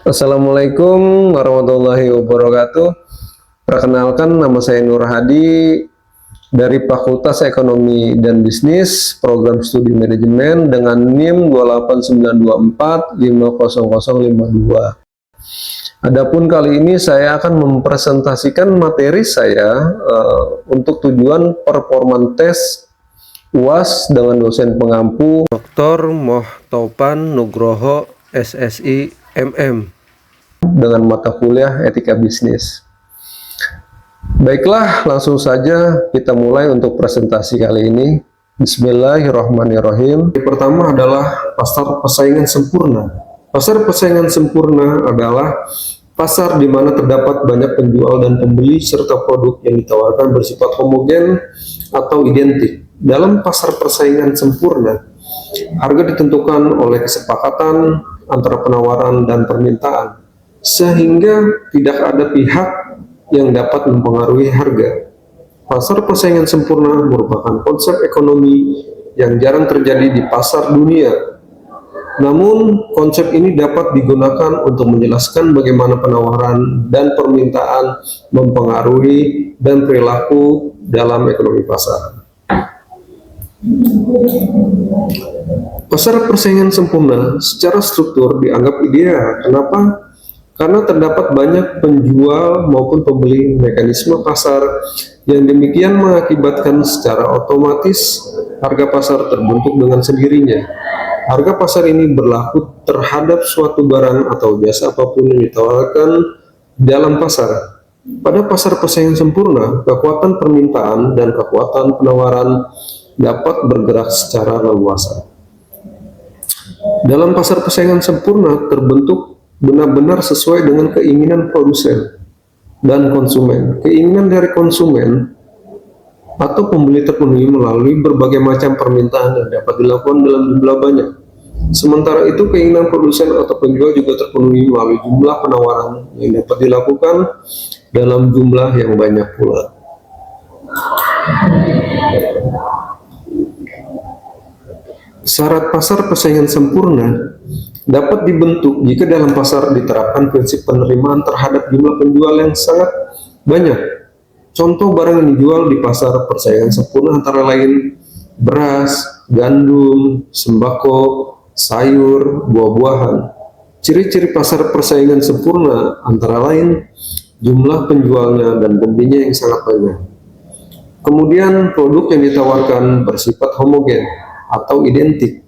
Assalamualaikum warahmatullahi wabarakatuh. Perkenalkan, nama saya Nur Hadi dari Fakultas Ekonomi dan Bisnis, Program Studi Manajemen dengan NIM 28924500052. Adapun kali ini saya akan mempresentasikan materi saya untuk tujuan performan tes UAS dengan dosen pengampu Dr. Mohtopan Nugroho SSI MM dengan mata kuliah Etika Bisnis. Baiklah, langsung saja kita mulai untuk presentasi kali ini. Bismillahirrahmanirrahim. Yang pertama adalah pasar persaingan sempurna. Pasar persaingan sempurna adalah pasar di mana terdapat banyak penjual dan pembeli serta produk yang ditawarkan bersifat homogen atau identik. Dalam pasar persaingan sempurna, harga ditentukan oleh kesepakatan antara penawaran dan permintaan, sehingga tidak ada pihak yang dapat mempengaruhi harga. Pasar persaingan sempurna merupakan konsep ekonomi yang jarang terjadi di pasar dunia. Namun, konsep ini dapat digunakan untuk menjelaskan bagaimana penawaran dan permintaan mempengaruhi dan perilaku dalam ekonomi pasar. Pasar persaingan sempurna secara struktur dianggap ideal. Kenapa? Karena terdapat banyak penjual maupun pembeli. Mekanisme pasar yang demikian mengakibatkan secara otomatis harga pasar terbentuk dengan sendirinya. Harga pasar ini berlaku terhadap suatu barang atau jasa apapun yang ditawarkan dalam pasar. Pada pasar persaingan sempurna, kekuatan permintaan dan kekuatan penawaran dapat bergerak secara leluasa. Dalam pasar persaingan sempurna terbentuk benar-benar sesuai dengan keinginan produsen dan konsumen. Keinginan dari konsumen atau pembeli terpenuhi melalui berbagai macam permintaan yang dapat dilakukan dalam jumlah banyak. Sementara itu, keinginan produsen atau penjual juga terpenuhi melalui jumlah penawaran yang dapat dilakukan dalam jumlah yang banyak pula. Syarat pasar persaingan sempurna dapat dibentuk jika dalam pasar diterapkan prinsip penerimaan terhadap jumlah penjual yang sangat banyak. Contoh barang yang dijual di pasar persaingan sempurna antara lain beras, gandum, sembako, sayur, buah-buahan. Ciri-ciri pasar persaingan sempurna antara lain jumlah penjualnya dan pembelinya yang sangat banyak. Kemudian produk yang ditawarkan bersifat homogen atau identik.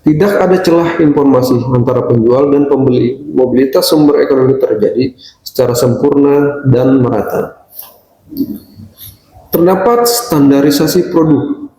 Tidak ada celah informasi antara penjual dan pembeli. Mobilitas sumber ekonomi terjadi secara sempurna dan merata. Terdapat standarisasi produk.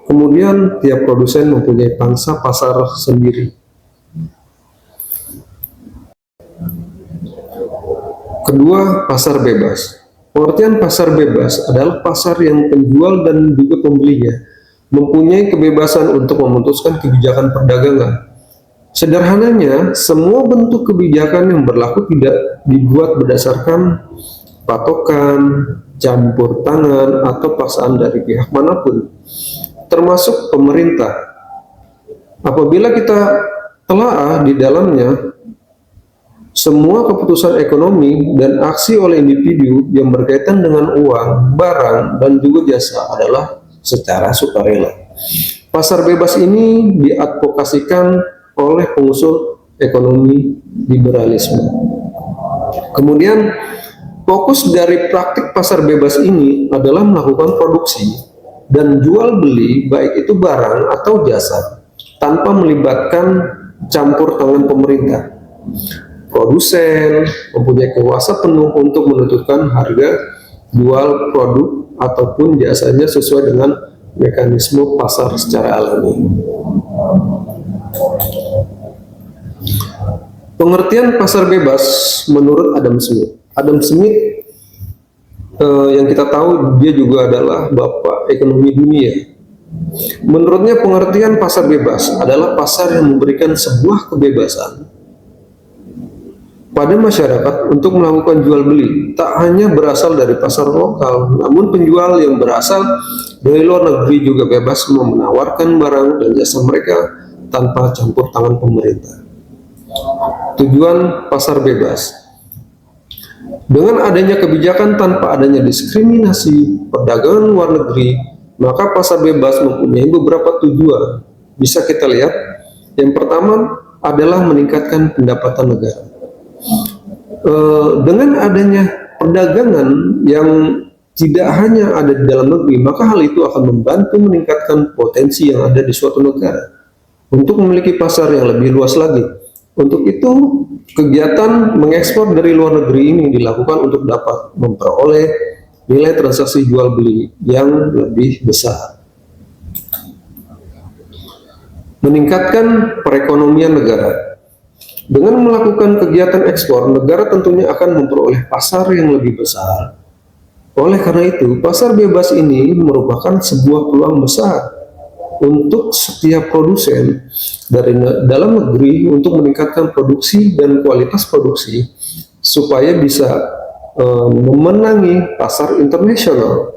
Kemudian tiap produsen mempunyai pangsa pasar sendiri. Kedua, pasar bebas. Pengertian pasar bebas adalah pasar yang penjual dan juga pembelinya mempunyai kebebasan untuk memutuskan kebijakan perdagangan. Sederhananya, semua bentuk kebijakan yang berlaku tidak dibuat berdasarkan patokan, campur tangan, atau paksaan dari pihak manapun, termasuk pemerintah. Apabila kita telaah di dalamnya, semua keputusan ekonomi dan aksi oleh individu yang berkaitan dengan uang, barang, dan juga jasa adalah secara sukarela. Pasar bebas ini diadvokasikan oleh pengusul ekonomi liberalisme. Kemudian, fokus dari praktik pasar bebas ini adalah melakukan produksi dan jual beli baik itu barang atau jasa tanpa melibatkan campur tangan pemerintah. Produsen mempunyai kuasa penuh untuk menentukan harga jual produk ataupun jasanya sesuai dengan mekanisme pasar secara alami. Pengertian pasar bebas menurut Adam Smith. Adam Smith yang kita tahu dia juga adalah bapak ekonomi dunia. Menurutnya pengertian pasar bebas adalah pasar yang memberikan sebuah kebebasan pada masyarakat untuk melakukan jual beli, tak hanya berasal dari pasar lokal, namun penjual yang berasal dari luar negeri juga bebas menawarkan barang dan jasa mereka tanpa campur tangan pemerintah. Tujuan pasar bebas. Dengan adanya kebijakan tanpa adanya diskriminasi perdagangan luar negeri, maka pasar bebas mempunyai beberapa tujuan. Bisa kita lihat, yang pertama adalah meningkatkan pendapatan negara. Dengan adanya perdagangan yang tidak hanya ada di dalam negeri, maka hal itu akan membantu meningkatkan potensi yang ada di suatu negara untuk memiliki pasar yang lebih luas lagi. Untuk itu, kegiatan mengekspor dari luar negeri ini dilakukan untuk dapat memperoleh nilai transaksi jual beli yang lebih besar. Meningkatkan perekonomian negara. Dengan melakukan kegiatan ekspor, negara tentunya akan memperoleh pasar yang lebih besar. Oleh karena itu, pasar bebas ini merupakan sebuah peluang besar untuk setiap produsen dari dalam negeri untuk meningkatkan produksi dan kualitas produksi supaya bisa memenangi pasar internasional.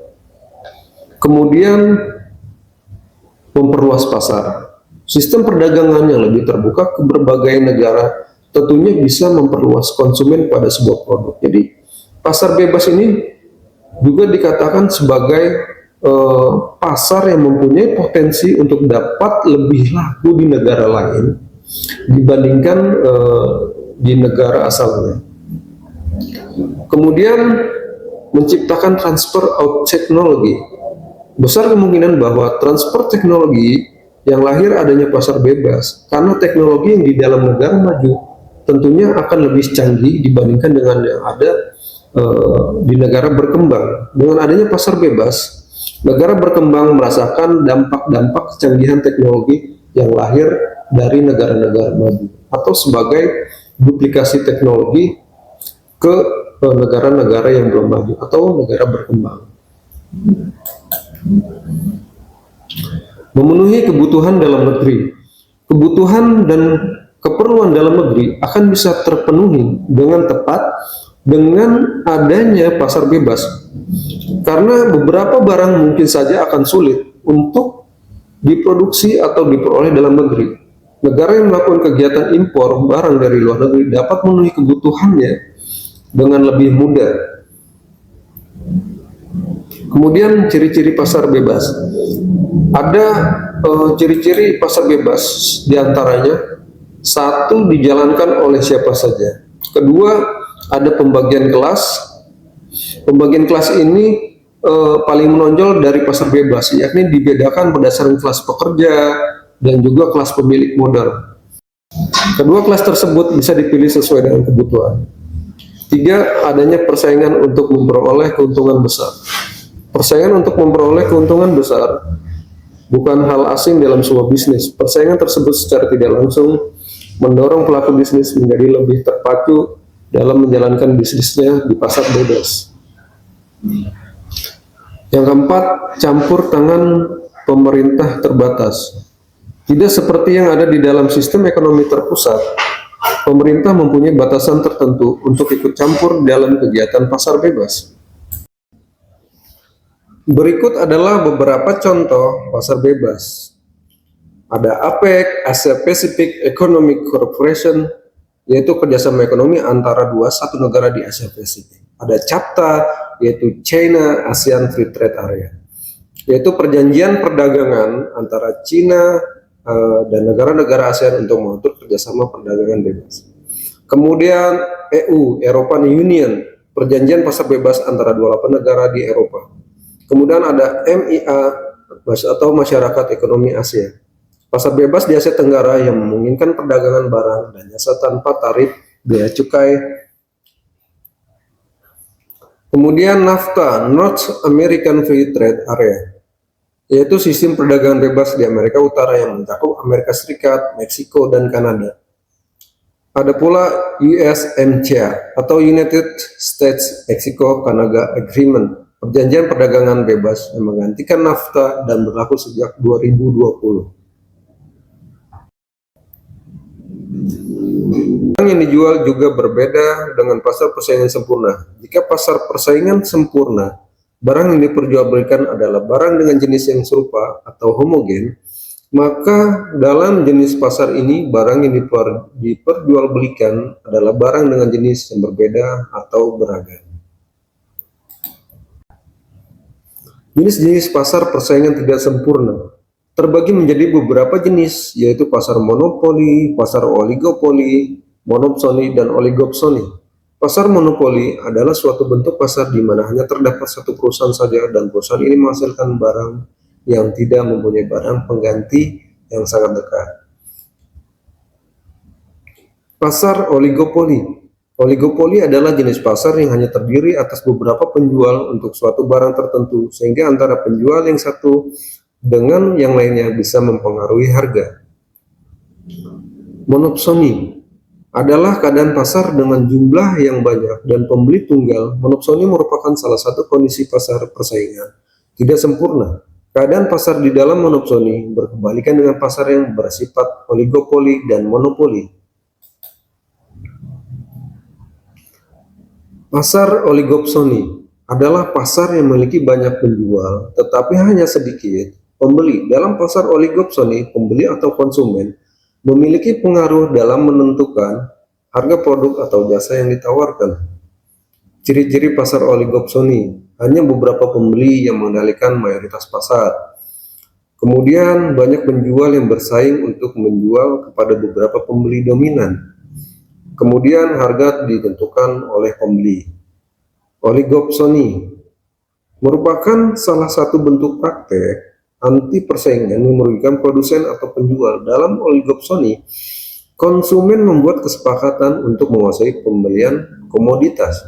Kemudian memperluas pasar. Sistem perdagangan yang lebih terbuka ke berbagai negara tentunya bisa memperluas konsumen pada sebuah produk. Jadi pasar bebas ini juga dikatakan sebagai pasar yang mempunyai potensi untuk dapat lebih laku di negara lain dibandingkan di negara asalnya. Kemudian menciptakan transfer of technology. Besar kemungkinan bahwa transfer teknologi yang lahir adanya pasar bebas karena teknologi yang di dalam negara maju tentunya akan lebih canggih dibandingkan dengan yang ada di negara berkembang. Dengan adanya pasar bebas, negara berkembang merasakan dampak-dampak kecanggihan teknologi yang lahir dari negara-negara maju atau sebagai duplikasi teknologi ke negara-negara yang belum maju atau negara berkembang. Memenuhi kebutuhan dalam negeri. Kebutuhan dan keperluan dalam negeri akan bisa terpenuhi dengan tepat dengan adanya pasar bebas. Karena beberapa barang mungkin saja akan sulit untuk diproduksi atau diperoleh dalam negeri. Negara yang melakukan kegiatan impor barang dari luar negeri dapat memenuhi kebutuhannya dengan lebih mudah. Kemudian ciri-ciri pasar bebas. Ada ciri-ciri pasar bebas diantaranya, satu, dijalankan oleh siapa saja. Kedua, ada pembagian kelas. Pembagian kelas ini paling menonjol dari pasar bebas, yakni dibedakan berdasarkan kelas pekerja dan juga kelas pemilik modal. Kedua kelas tersebut bisa dipilih sesuai dengan kebutuhan. Tiga, adanya persaingan untuk memperoleh keuntungan besar. Persaingan untuk memperoleh keuntungan besar bukan hal asing dalam sebuah bisnis. Persaingan tersebut secara tidak langsung mendorong pelaku bisnis menjadi lebih terpacu dalam menjalankan bisnisnya di pasar bebas. Yang keempat, campur tangan pemerintah terbatas. Tidak seperti yang ada di dalam sistem ekonomi terpusat, pemerintah mempunyai batasan tertentu untuk ikut campur dalam kegiatan pasar bebas. Berikut adalah beberapa contoh pasar bebas. Ada APEC, Asia Pacific Economic Cooperation, yaitu kerjasama ekonomi antara satu negara di Asia Pasifik. Ada CAFTA, yaitu China ASEAN Free Trade Area, yaitu perjanjian perdagangan antara China dan negara-negara ASEAN untuk mengatur kerjasama perdagangan bebas. Kemudian EU, European Union, perjanjian pasar bebas antara 28 negara di Eropa. Kemudian ada MIA atau Masyarakat Ekonomi Asia, pasar bebas di Asia Tenggara yang memungkinkan perdagangan barang dan jasa tanpa tarif bea cukai. Kemudian NAFTA, North American Free Trade Area, yaitu sistem perdagangan bebas di Amerika Utara yang mencakup Amerika Serikat, Meksiko, dan Kanada. Ada pula USMCA atau United States Mexico Canada Agreement, perjanjian perdagangan bebas yang menggantikan NAFTA dan berlaku sejak 2020. Barang yang dijual juga berbeda dengan pasar persaingan sempurna. Jika pasar persaingan sempurna, barang yang diperjualbelikan adalah barang dengan jenis yang serupa atau homogen, Maka dalam jenis pasar ini, barang yang diperjualbelikan adalah barang dengan jenis yang berbeda atau beragam. Jenis-jenis pasar persaingan tidak sempurna terbagi menjadi beberapa jenis, yaitu pasar monopoli, pasar oligopoli, monopsoni, dan oligopsoni. Pasar monopoli adalah suatu bentuk pasar di mana hanya terdapat satu perusahaan saja dan perusahaan ini menghasilkan barang yang tidak mempunyai barang pengganti yang sangat dekat. Pasar oligopoli. Oligopoli adalah jenis pasar yang hanya terdiri atas beberapa penjual untuk suatu barang tertentu, sehingga antara penjual yang satu dengan yang lainnya bisa mempengaruhi harga. Monopsoni adalah keadaan pasar dengan jumlah yang banyak dan pembeli tunggal. Monopsoni merupakan salah satu kondisi pasar persaingan tidak sempurna. Keadaan pasar di dalam monopsoni berkebalikan dengan pasar yang bersifat oligopoli dan monopoli. Pasar oligopsoni adalah pasar yang memiliki banyak penjual tetapi hanya sedikit pembeli. Dalam pasar oligopsoni, pembeli atau konsumen memiliki pengaruh dalam menentukan harga produk atau jasa yang ditawarkan. Ciri-ciri pasar oligopsoni, hanya beberapa pembeli yang mengendalikan mayoritas pasar. Kemudian banyak penjual yang bersaing untuk menjual kepada beberapa pembeli dominan. Kemudian harga ditentukan oleh pembeli. Oligopsoni merupakan salah satu bentuk praktek anti persaingan yang merugikan produsen atau penjual. Dalam oligopsoni, konsumen membuat kesepakatan untuk menguasai pembelian komoditas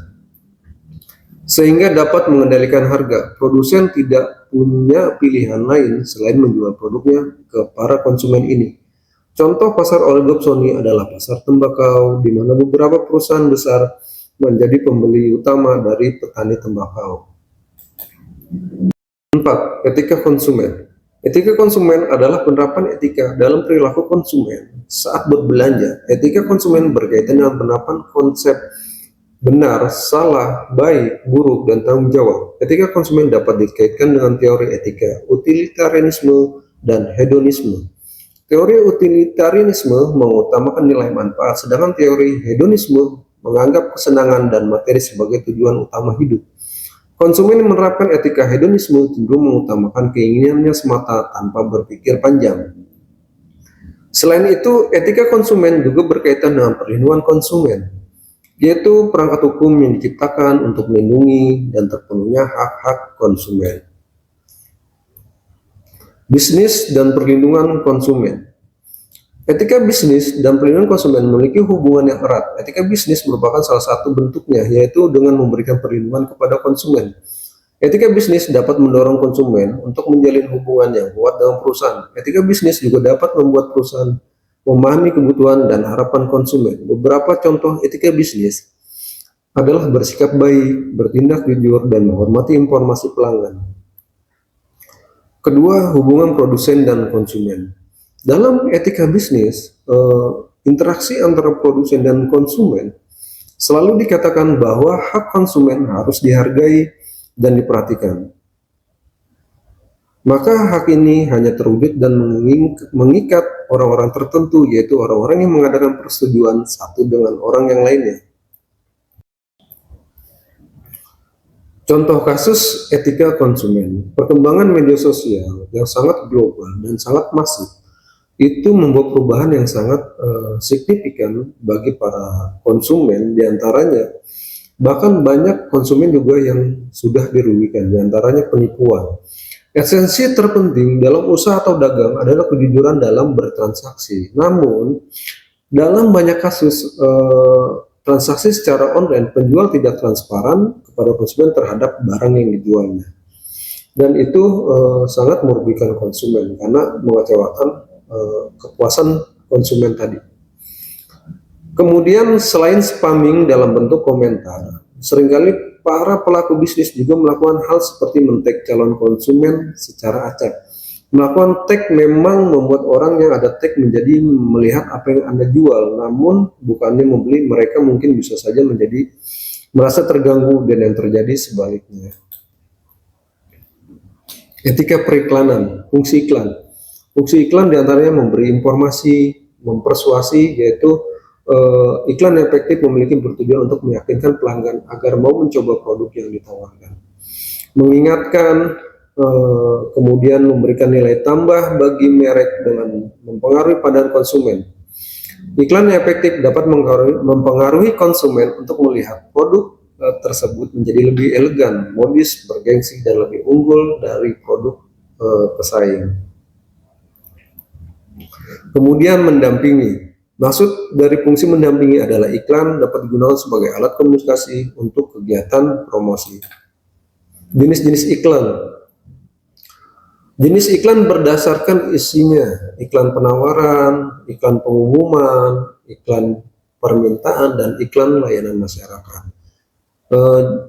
sehingga dapat mengendalikan harga. Produsen tidak punya pilihan lain selain menjual produknya ke para konsumen ini. Contoh pasar oligopsoni adalah pasar tembakau, di mana beberapa perusahaan besar menjadi pembeli utama dari petani tembakau. 4. Etika konsumen. Etika konsumen adalah penerapan etika dalam perilaku konsumen saat berbelanja. Etika konsumen berkaitan dengan penerapan konsep benar, salah, baik, buruk, dan tanggung jawab. Etika konsumen dapat dikaitkan dengan teori etika, utilitarianisme, dan hedonisme. Teori utilitarianisme mengutamakan nilai manfaat, sedangkan teori hedonisme menganggap kesenangan dan materi sebagai tujuan utama hidup. Konsumen yang menerapkan etika hedonisme cenderung mengutamakan keinginannya semata tanpa berpikir panjang. Selain itu, etika konsumen juga berkaitan dengan perlindungan konsumen, yaitu perangkat hukum yang diciptakan untuk melindungi dan terpenuhnya hak-hak konsumen. Bisnis dan perlindungan konsumen. Etika bisnis dan perlindungan konsumen memiliki hubungan yang erat. Etika bisnis merupakan salah satu bentuknya, yaitu dengan memberikan perlindungan kepada konsumen. Etika bisnis dapat mendorong konsumen untuk menjalin hubungan yang kuat dengan perusahaan. Etika bisnis juga dapat membuat perusahaan memahami kebutuhan dan harapan konsumen. Beberapa contoh etika bisnis adalah bersikap baik, bertindak jujur, dan menghormati informasi pelanggan. Kedua, hubungan produsen dan konsumen. Dalam etika bisnis, interaksi antara produsen dan konsumen selalu dikatakan bahwa hak konsumen harus dihargai dan diperhatikan. Maka hak ini hanya terwujud dan mengikat orang-orang tertentu, yaitu orang-orang yang mengadakan persetujuan satu dengan orang yang lainnya. Contoh kasus etika konsumen, perkembangan media sosial yang sangat global dan sangat masif itu membawa perubahan yang sangat signifikan bagi para konsumen, diantaranya bahkan banyak konsumen juga yang sudah dirugikan, diantaranya penipuan. Esensi terpenting dalam usaha atau dagang adalah kejujuran dalam bertransaksi. Namun, dalam banyak kasus transaksi secara online, penjual tidak transparan kepada konsumen terhadap barang yang dijualnya. Dan itu sangat merugikan konsumen karena mengecewakan kepuasan konsumen tadi. Kemudian selain spamming dalam bentuk komentar, seringkali para pelaku bisnis juga melakukan hal seperti men-tag calon konsumen secara acak. Melakukan tag memang membuat orang yang ada tag menjadi melihat apa yang Anda jual, namun bukannya membeli, mereka mungkin bisa saja menjadi merasa terganggu, dan yang terjadi sebaliknya. Etika periklanan, fungsi iklan. Fungsi iklan diantaranya memberi informasi, mempersuasi, yaitu iklan yang efektif memiliki bertujuan untuk meyakinkan pelanggan agar mau mencoba produk yang ditawarkan. Mengingatkan, kemudian memberikan nilai tambah bagi merek dengan mempengaruhi pandangan konsumen. Iklan yang efektif dapat mempengaruhi konsumen untuk melihat produk tersebut menjadi lebih elegan, modis, bergengsi, dan lebih unggul dari produk pesaing. Kemudian mendampingi. Maksud dari fungsi mendampingi adalah iklan dapat digunakan sebagai alat komunikasi untuk kegiatan promosi. Jenis-jenis iklan. Jenis iklan berdasarkan isinya, iklan penawaran, iklan pengumuman, iklan permintaan, dan iklan layanan masyarakat.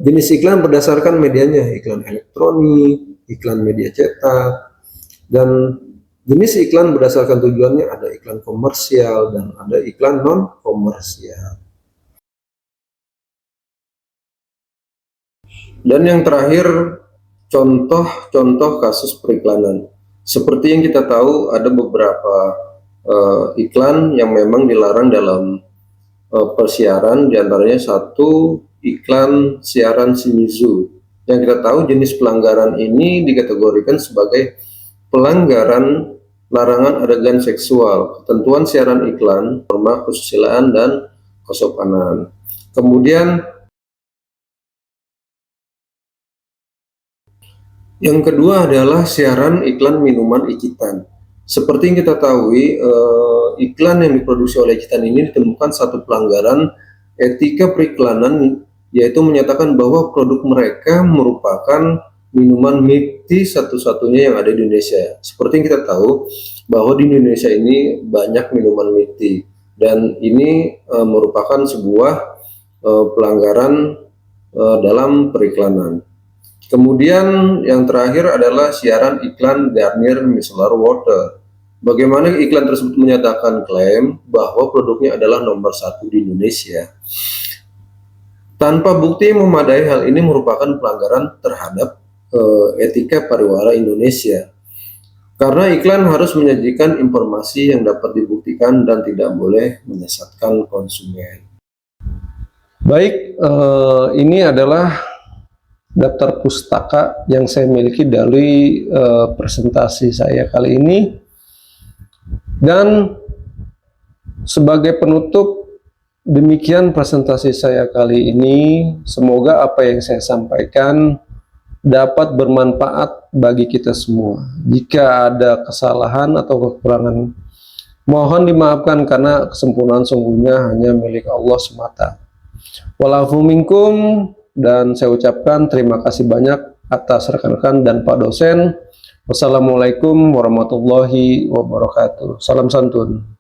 Jenis iklan berdasarkan medianya, iklan elektronik, iklan media cetak, dan jenis iklan berdasarkan tujuannya, ada iklan komersial dan ada iklan non-komersial. Dan yang terakhir, contoh-contoh kasus periklanan. Seperti yang kita tahu, ada beberapa iklan yang memang dilarang dalam persiaran, diantaranya satu iklan siaran Shimizu. Yang kita tahu jenis pelanggaran ini dikategorikan sebagai pelanggaran larangan adegan seksual, ketentuan siaran iklan, norma kesusilaan dan kesopanan. Kemudian yang kedua adalah siaran iklan minuman icitan. Seperti yang kita tahu, iklan yang diproduksi oleh icitan ini ditemukan satu pelanggaran etika periklanan, yaitu menyatakan bahwa produk mereka merupakan minuman milk tea satu-satunya yang ada di Indonesia. Seperti yang kita tahu bahwa di Indonesia ini banyak minuman milk tea, dan ini merupakan sebuah pelanggaran dalam periklanan. Kemudian yang terakhir adalah siaran iklan Garnier Micellar Water. Bagaimana iklan tersebut menyatakan klaim bahwa produknya adalah nomor 1 di Indonesia. Tanpa bukti memadai, hal ini merupakan pelanggaran terhadap etika pariwara Indonesia. Karena iklan harus menyajikan informasi yang dapat dibuktikan dan tidak boleh menyesatkan konsumen. Baik, ini adalah daftar pustaka yang saya miliki dari presentasi saya kali ini. Dan sebagai penutup, demikian presentasi saya kali ini. Semoga apa yang saya sampaikan dapat bermanfaat bagi kita semua. Jika ada kesalahan atau kekurangan, mohon dimaafkan karena kesempurnaan sungguhnya hanya milik Allah semata. Walafu minkum. Dan saya ucapkan terima kasih banyak atas rekan-rekan dan Pak dosen. Wassalamualaikum warahmatullahi wabarakatuh. Salam santun.